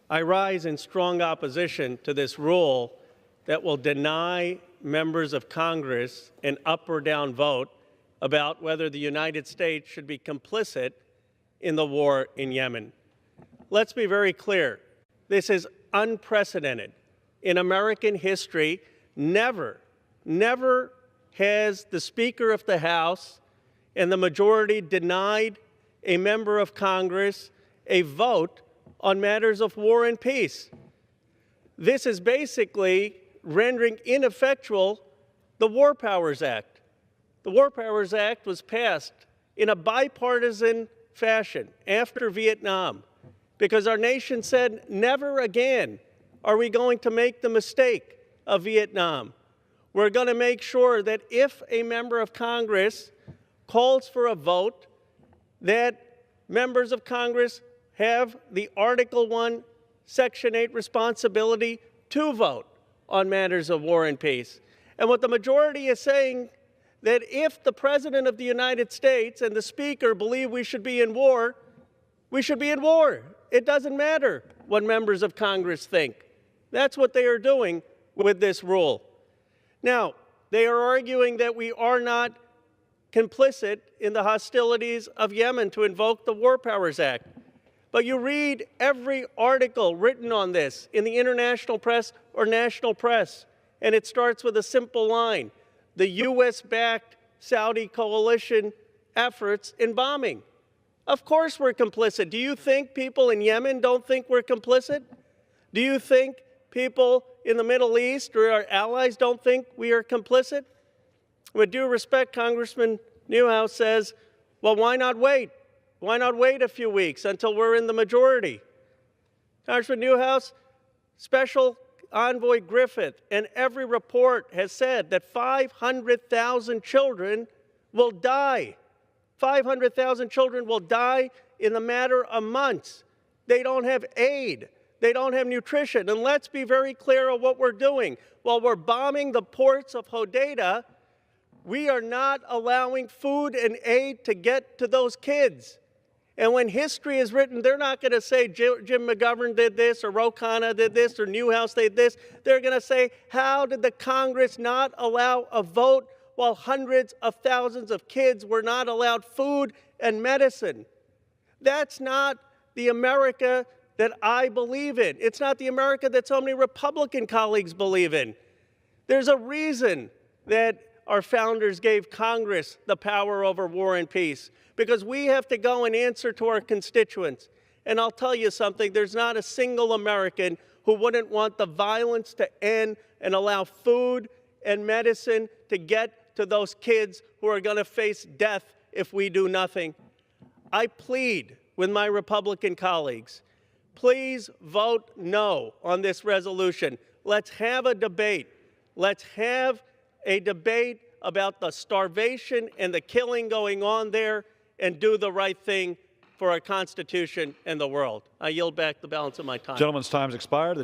I rise in strong opposition to this rule that will deny members of Congress an up or down vote about whether the United States should be complicit in the war in Yemen. Let's be very clear. This is unprecedented. In American history, never has the Speaker of the House and the majority denied a member of Congress a vote on matters of war and peace. This is basically rendering ineffectual the War Powers Act. The War Powers Act was passed in a bipartisan fashion after Vietnam because our nation said never again are we going to make the mistake of Vietnam. We're going to make sure that if a member of Congress calls for a vote, that members of Congress have the Article 1, Section 8 responsibility to vote on matters of war and peace. And what the majority is saying, that if the President of the United States and the Speaker believe we should be in war, we should be in war. It doesn't matter what members of Congress think. That's what they are doing with this rule. Now, they are arguing that we are not complicit in the hostilities of Yemen to invoke the War Powers Act. But you read every article written on this in the international press or national press, and it starts with a simple line: the U.S.-backed Saudi coalition efforts in bombing. Of course we're complicit. Do you think people in Yemen don't think we're complicit? Do you think people in the Middle East or our allies don't think we are complicit? With due respect, Congressman Newhouse says, well, why not wait? Why not wait a few weeks until we're in the majority? Congressman Newhouse, Special Envoy Griffith and every report has said that 500,000 children will die. 500,000 children will die in the matter of months. They don't have aid. They don't have nutrition. And let's be very clear on what we're doing. While we're bombing the ports of Hodeidah, we are not allowing food and aid to get to those kids. And when history is written, they're not going to say Jim McGovern did this, or Ro Khanna did this, or Newhouse did this. They're going to say, how did the Congress not allow a vote while hundreds of thousands of kids were not allowed food and medicine? That's not the America that I believe in. It's not the America that so many Republican colleagues believe in. There's a reason that our founders gave Congress the power over war and peace, because we have to go and answer to our constituents. And I'll tell you something, there's not a single American who wouldn't want the violence to end and allow food and medicine to get to those kids who are going to face death if we do nothing. I plead with my Republican colleagues, please vote no on this resolution. Let's have a debate. Let's have a debate about the starvation and the killing going on there, and do the right thing for our Constitution and the world. I yield back the balance of my time. Gentleman's time's expired.